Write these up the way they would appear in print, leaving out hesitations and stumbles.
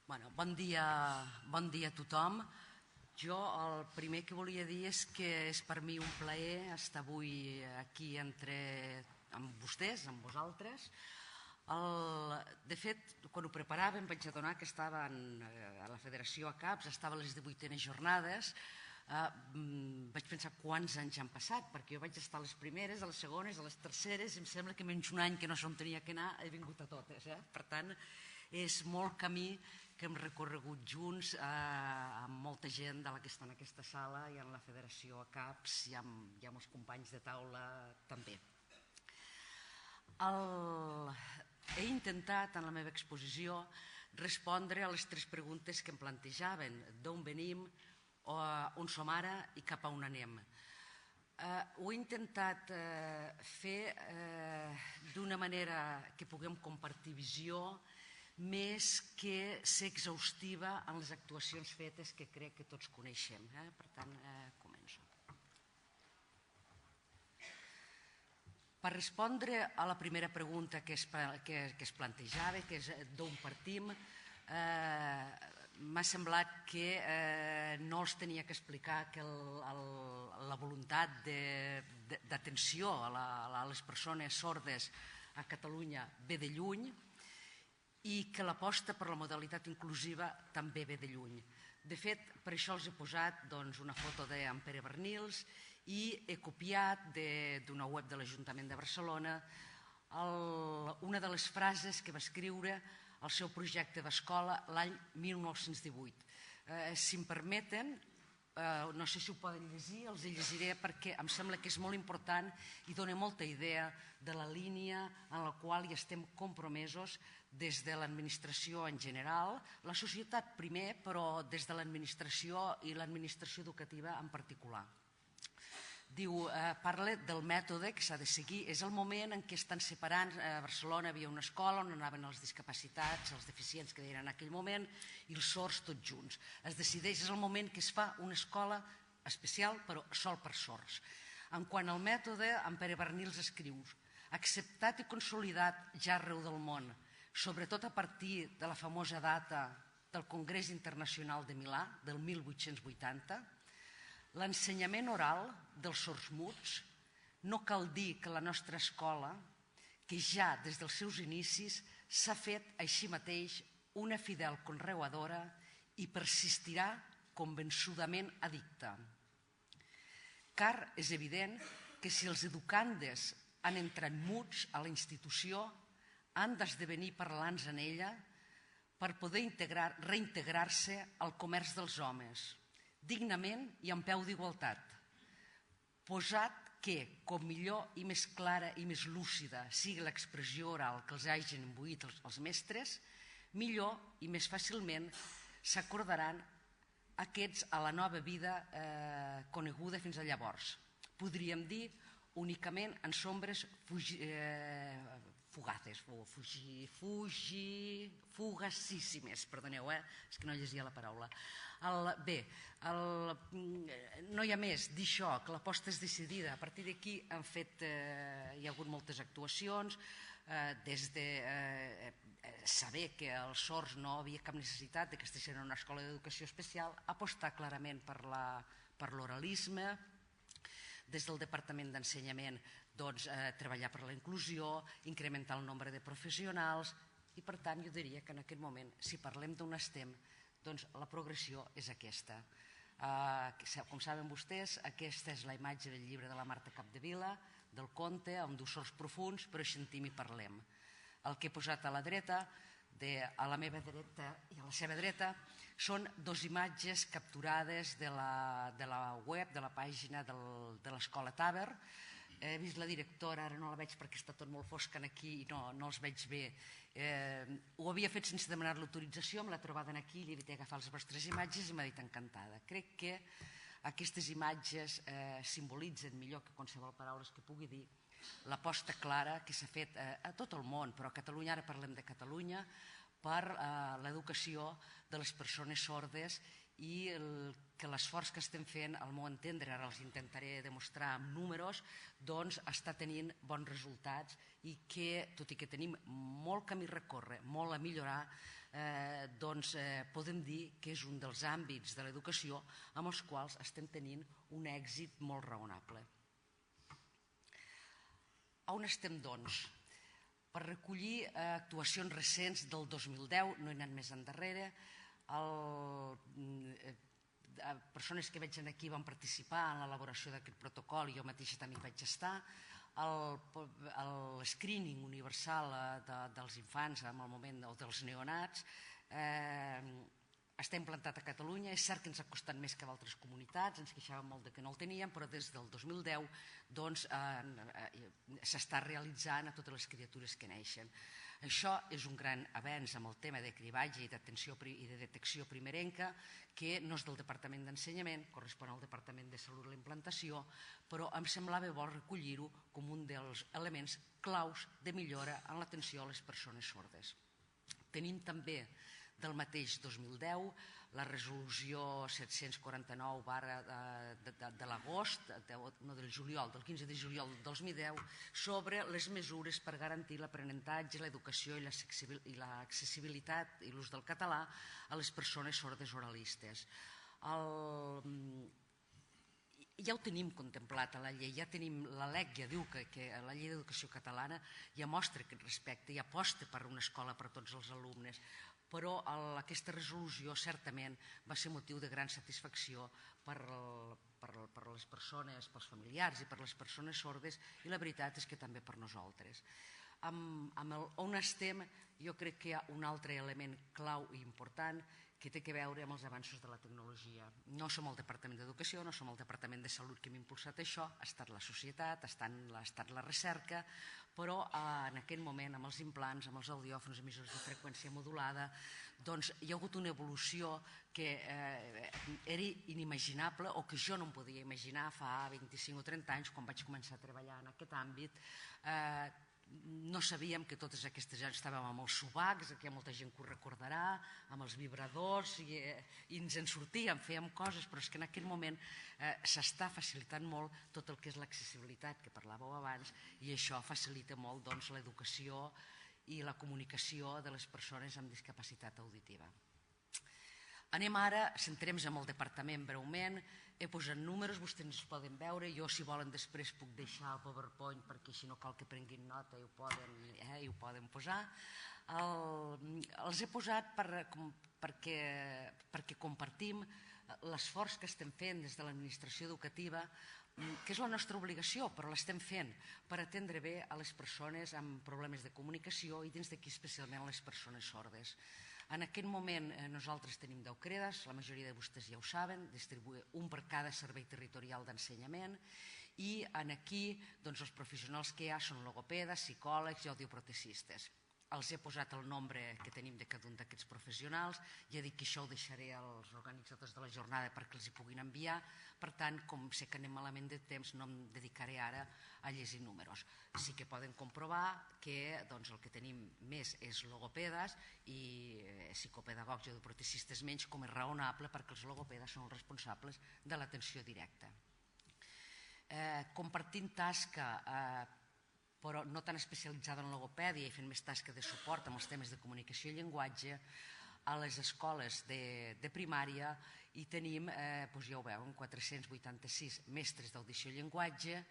Bon dia a tothom. Jo el primer que volia dir és que és per mi un plaer estar avui aquí amb vostès, amb vosaltres. De fet, quan ho preparàvem vaig adonar que estava a la Federació ACAPS, estava a les 18enes jornades. Vaig pensar quants anys han passat, perquè jo vaig estar a les primeres, a les segones, a les terceres, i em sembla que menys un any que no sé on tenia que anar, he vingut a totes. Per tant, és molt camí que hem recorregut junts amb molta gent de la que està en aquesta sala i en la Federació ACAPS i amb els companys de taula també. He intentat en la meva exposició respondre a les 3 preguntes que em plantejaven: d'on venim, on som ara i cap a on anem. Ho he intentat fer d'una manera que puguem compartir visió, més que ser exhaustiva en les actuacions fetes que crec que tots coneixem. Per tant, començo. Per respondre a la primera pregunta que es plantejava, que és d'on partim, m'ha semblat que no els tenia que explicar que la voluntat d'atenció a les persones sordes a Catalunya ve de lluny i que l'aposta per la modalitat inclusiva també ve de lluny. De fet, per això els he posat una foto d'en Pere Bernils i he copiat d'una web de l'Ajuntament de Barcelona una de les frases que va escriure al seu projecte d'escola l'any 1918. Si em permeten, no sé si ho poden llegir, els llegiré perquè em sembla que és molt important i dona molta idea de la línia en la qual hi estem compromesos des de l'administració en general, la societat primer, però des de l'administració i l'administració educativa en particular. Diu, parla del mètode que s'ha de seguir. És el moment en què estan separant. A Barcelona havia una escola on anaven els discapacitats, els deficients que deien en aquell moment, i els sords tots junts. Es decideix, és el moment que es fa una escola especial, però sol per sords. En quant al mètode, en Pere Bernils escriu: acceptat i consolidat ja arreu del món, sobretot a partir de la famosa data del Congrés Internacional de Milà, del 1880, l'ensenyament oral dels sords muts, no cal dir que la nostra escola, que ja des dels seus inicis s'ha fet així mateix una fidel conreadora i persistirà convençudament addicta. Car és evident que si els educandes han entrat muts a la institució, han d'esdevenir parlants en ella per poder reintegrar-se al comerç dels homes, dignament i en peu d'igualtat, posat que, com millor i més clara i més lúcida sigui l'expressió oral que els hagin imbuït els mestres, millor i més fàcilment s'acordaran aquests a la nova vida coneguda fins a llavors. Podríem dir únicament en sombres fugaces o fugacíssimes, perdoneu, és que no llegia la paraula. Bé, no hi ha més, dir això, que l'aposta és decidida. A partir d'aquí hi ha hagut moltes actuacions, des de saber que els sords no havia cap necessitat que estiguessin en una escola d'educació especial, apostar clarament per l'oralisme, des del Departament d'Ensenyament treballar per la inclusió, incrementar el nombre de professionals i, per tant, jo diria que en aquest moment, si parlem d'on estem, doncs la progressió és aquesta. Com saben vostès, aquesta és la imatge del llibre de la Marta Capdevila, del conte, amb dos sords profuns, però sentim i parlem. El que he posat a la dreta, a la meva dreta i a la seva dreta, són 2 imatges capturades de la web, de la pàgina de l'Escola Taber. He vist la directora, ara no la veig perquè està tot molt fosc aquí i no els veig bé. Ho havia fet sense demanar l'autorització, me l'ha trobada aquí, li he dit agafar les vostres imatges i m'ha dit encantada. Crec que aquestes imatges simbolitzen millor que qualsevol paraules que pugui dir l'aposta clara que s'ha fet a tot el món, però a Catalunya, ara parlem de Catalunya, per l'educació de les persones sordes i que l'esforç que estem fent, al meu entendre, ara els intentaré demostrar amb números, doncs està tenint bons resultats i que, tot i que tenim molt camí a recórrer, molt a millorar, doncs podem dir que és un dels àmbits de l'educació amb els quals estem tenint un èxit molt raonable. On estem, doncs? Per recollir actuacions recents del 2010, no he anat més endarrere, persones que veig aquí van participar en l'elaboració d'aquest protocol i jo mateixa també hi vaig estar, l'escreening universal dels infants en el moment, o dels neonats, està implantat a Catalunya. És cert que ens ha costat més que d'altres comunitats, ens queixàvem molt que no el teníem, però des del 2010 s'està realitzant a totes les criatures que neixen. Això és un gran avenç amb el tema de cribatge i d'atenció i de detecció primerenca, que no és del Departament d'Ensenyament, correspon al Departament de Salut la implantació, però em semblava bo recollir-ho com un dels elements claus de millora en l'atenció a les persones sordes. Tenim també del mateix 2010 la resolució 749 de l'agost, no del juliol, del 15 de juliol del 2010, sobre les mesures per garantir l'aprenentatge, l'educació i l'accessibilitat i l'ús del català a les persones sordes oralistes. Ja ho tenim contemplat a la llei, ja tenim, la LEC ja diu que la llei d'educació catalana ja mostra aquest respecte, ja aposta per una escola per a tots els alumnes, però aquesta resolució certament va ser motiu de gran satisfacció per les persones, pels familiars i per les persones sordes, i la veritat és que també per nosaltres. On estem, jo crec que hi ha un altre element clau i important que té a veure amb els avanços de la tecnologia. No som el Departament d'Educació, no som el Departament de Salut que hem impulsat això, ha estat la societat, ha estat la recerca, però en aquest moment, amb els implants, amb els audiòfons, emissors de freqüència modulada, doncs hi ha hagut una evolució que era inimaginable o que jo no em podia imaginar fa 25 o 30 anys, quan vaig començar a treballar en aquest àmbit. No sabíem que totes aquestes anys estàvem amb els subacs, que hi ha molta gent que ho recordarà, amb els vibradors, i ens en sortíem, fèiem coses, però és que en aquest moment s'està facilitant molt tot el que és l'accessibilitat, que parlàveu abans, i això facilita molt l'educació i la comunicació de les persones amb discapacitat auditiva. Anem ara, centrem-nos en el departament breument. He posat números, vostès els poden veure. Jo, si volen, després puc deixar el PowerPoint perquè així no cal que prenguin nota i ho poden posar. Els he posat perquè compartim l'esforç que estem fent des de l'administració educativa, que és la nostra obligació, però l'estem fent per atendre bé a les persones amb problemes de comunicació i dins d'aquí especialment a les persones sordes. En aquest moment nosaltres tenim 10 credes, la majoria de vostès ja ho saben, un per cada servei territorial d'ensenyament, i aquí els professionals que hi ha són logopedes, psicòlegs i audioprotecistes. Els he posat el nombre que tenim de cada un d'aquests professionals, ja dic que això ho deixaré als organitzadors de la jornada perquè els hi puguin enviar, per tant, com sé que anem malament de temps, no em dedicaré ara a llegir números. Sí que poden comprovar que el que tenim més és logopedes i psicopedagogs i audioprotecistes menys, com és raonable perquè els logopedes són els responsables de l'atenció directa. Compartint tasca, però no tan especialitzada en logopèdia i fent més tasca de suport amb els temes de comunicació i llenguatge, a les escoles de primària hi tenim, ja ho veuen, 486 mestres d'audició i llenguatge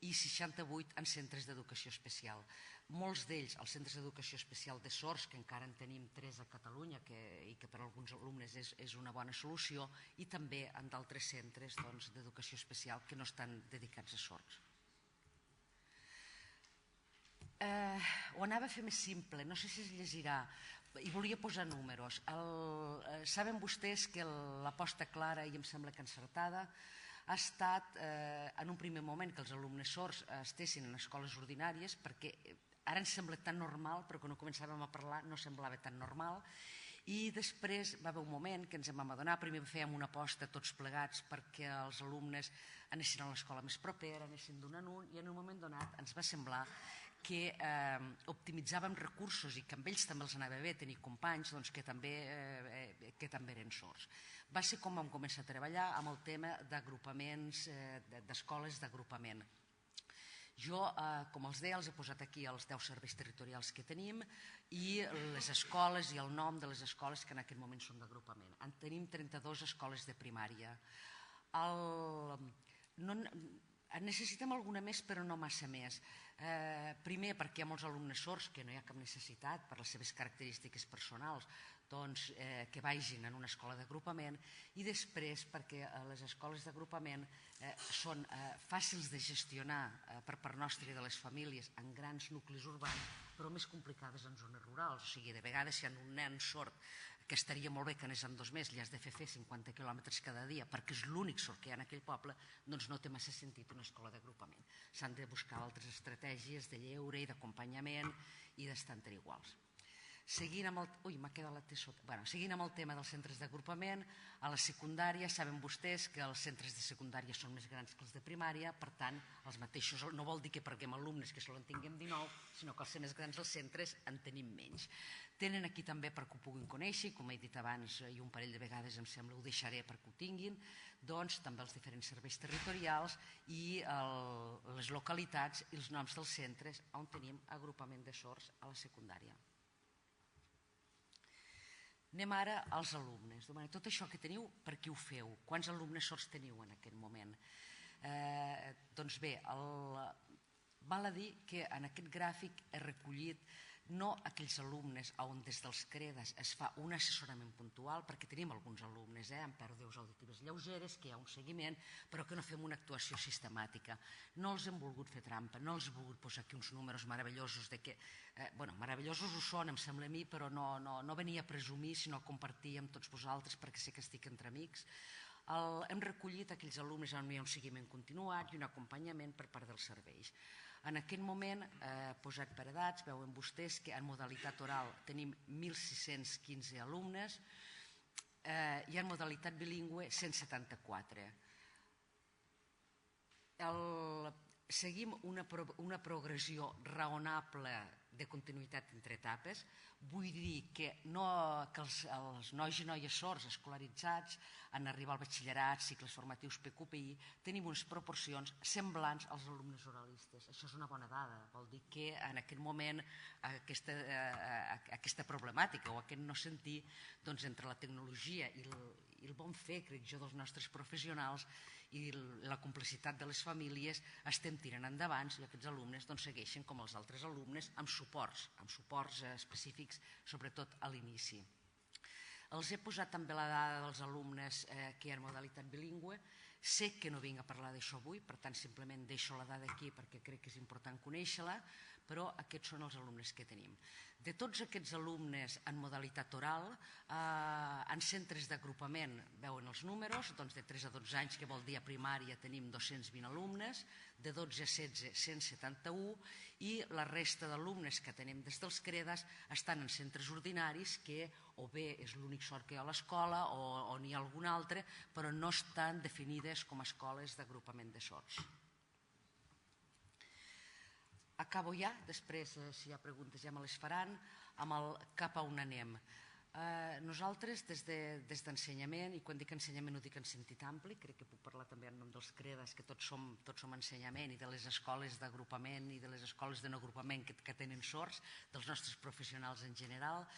i 68 en centres d'educació especial. Molts d'ells als centres d'educació especial de sords, que encara en tenim 3 a Catalunya i que per a alguns alumnes és una bona solució, i també en d'altres centres d'educació especial que no estan dedicats a sords. Ho anava a fer més simple, no sé si es llegirà, i volia posar números. Saben vostès que l'aposta clara, i em sembla que encertada, ha estat en un primer moment que els alumnes sords estessin en escoles ordinàries, perquè ara ens sembla tan normal, però quan ho començàvem a parlar no semblava tan normal, i després va haver un moment que ens en vam adonar, primer fèiem una aposta tots plegats perquè els alumnes anessin a l'escola més propera, anessin d'un en un, i en un moment donat ens va semblar que optimitzàvem recursos i que amb ells també els anava bé tenir companys que també eren sords. Va ser com vam començar a treballar amb el tema d'agrupaments, d'escoles d'agrupament. Jo, com els deia, els he posat aquí els 10 serveis territorials que tenim i les escoles i el nom de les escoles que en aquest moment són d'agrupament. En tenim 32 escoles de primària. Necessitem alguna més, però no massa més. Primer, perquè hi ha molts alumnes sords que no hi ha cap necessitat per les seves característiques personals que vagin en una escola d'agrupament, i després perquè les escoles d'agrupament són fàcils de gestionar per part nostra i de les famílies en grans nuclis urbans, però més complicades en zones rurals. O sigui, de vegades si hi ha un nen sord que estaria molt bé que anés en 2 mesos, li has de fer 50 quilòmetres cada dia perquè és l'únic sord que hi ha en aquell poble, doncs no té massa sentit una escola d'agrupament. S'han de buscar altres estratègies de lleure i d'acompanyament i d'estar entre iguals. Seguint amb el tema dels centres d'agrupament, a la secundària saben vostès que els centres de secundària són més grans que els de primària, per tant, els mateixos, no vol dir que perguem alumnes que sols en tinguem 19, sinó que al ser més grans els centres en tenim menys. Tenen aquí també perquè ho puguin conèixer, com he dit abans i un parell de vegades em sembla ho deixaré perquè ho tinguin, doncs també els diferents serveis territorials i les localitats i els noms dels centres on tenim agrupament de sords a la secundària. Anem ara als alumnes. Tot això que teniu, per què ho feu? Quants alumnes sords teniu en aquest moment? Doncs bé, val a dir que en aquest gràfic he recollit no aquells alumnes on des dels CREDAS es fa un assessorament puntual, perquè tenim alguns alumnes amb pèrdues auditives lleugeres, que hi ha un seguiment, però que no fem una actuació sistemàtica. No els hem volgut fer trampa, no els he volgut posar aquí uns números meravellosos de que, meravellosos ho són, em sembla a mi, però no venia a presumir, sinó a compartir amb tots vosaltres perquè sé que estic entre amics. Hem recollit aquells alumnes on hi ha un seguiment continuat i un acompanyament per part dels serveis. En aquest moment, posat per edats, veuen vostès que en modalitat oral tenim 1.615 alumnes i en modalitat bilingüe 174. Seguim una progressió raonable de continuïtat entre etapes. Vull dir que els nois i noies sords escolaritzats en arribar al batxillerat, cicles formatius PQPI, tenim unes proporcions semblants als alumnes oralistes. Això és una bona dada. Vol dir que en aquest moment aquesta problemàtica o aquest no sentir entre la tecnologia i el bon fer, crec jo, dels nostres professionals i la complicitat de les famílies estem tirant endavant i aquests alumnes segueixen com els altres alumnes amb suports específics, sobretot a l'inici. Els he posat també la dada dels alumnes que hi ha en modalitat bilingüe. Sé que no vinc a parlar d'això avui, per tant simplement deixo la dada aquí perquè crec que és important conèixer-la, però aquests són els alumnes que tenim. De tots aquests alumnes en modalitat oral, en centres d'agrupament veuen els números, de 3 a 12 anys, que vol dir a primària tenim 220 alumnes, de 12 a 16 171 i la resta d'alumnes que tenim des dels CREDAS estan en centres ordinaris que o bé és l'únic sord que hi ha a l'escola o n'hi ha algun altre, però no estan definides com a escoles d'agrupament de sords. Acabo ja, després si hi ha preguntes ja me les faran, amb el cap a on anem. Nosaltres des d'ensenyament, i quan dic ensenyament ho dic en sentit ampli, crec que puc parlar també en nom dels CREDAS, que tots som ensenyament, i de les escoles d'agrupament i de les escoles de no agrupament que tenen sords, dels nostres professionals en general,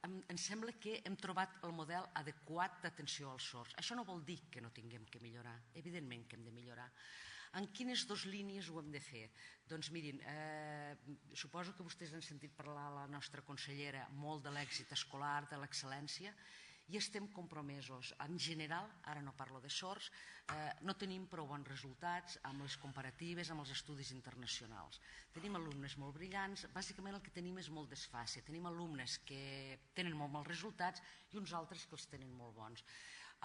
em sembla que hem trobat el model adequat d'atenció als sords. Això no vol dir que no tinguem que millorar, evidentment que hem de millorar. En quines 2 línies ho hem de fer? Doncs mirin, suposo que vostès han sentit parlar a la nostra consellera molt de l'èxit escolar, de l'excel·lència, i estem compromesos. En general, ara no parlo de sords, no tenim prou bons resultats amb les comparatives, amb els estudis internacionals. Tenim alumnes molt brillants, bàsicament el que tenim és molt desfàcia. Tenim alumnes que tenen molt mals resultats i uns altres que els tenen molt bons.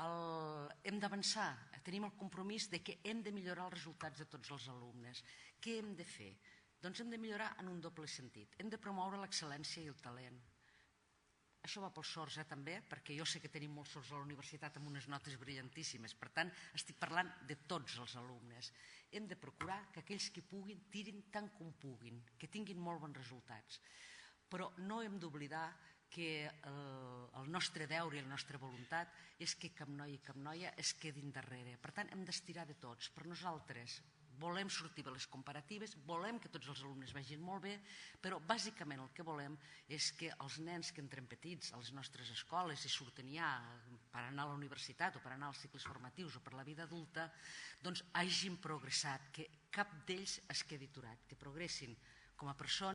Hem d'avançar, tenim el compromís que hem de millorar els resultats de tots els alumnes. Què hem de fer? Doncs hem de millorar en un doble sentit. Hem de promoure l'excel·lència i el talent. això va pels sords també, perquè jo sé que tenim molts sords a la universitat amb unes notes brillantíssimes, per tant estic parlant de tots els alumnes. Hem de procurar que aquells que puguin tirin tant com puguin, que tinguin molt bons resultats, però no hem d'oblidar que el nostre deure i la nostra voluntat és que cap noi i cap noia es quedin darrere. Per tant, hem d'estirar de tots. Per nosaltres volem sortir bé les comparatives, volem que tots els alumnes vagin molt bé, però bàsicament el que volem és que els nens que entren petits a les nostres escoles i surten ja per anar a la universitat o per anar als cicles formatius o per la vida adulta, doncs hagin progressat, que cap d'ells es quedi aturat, que progressin com a persones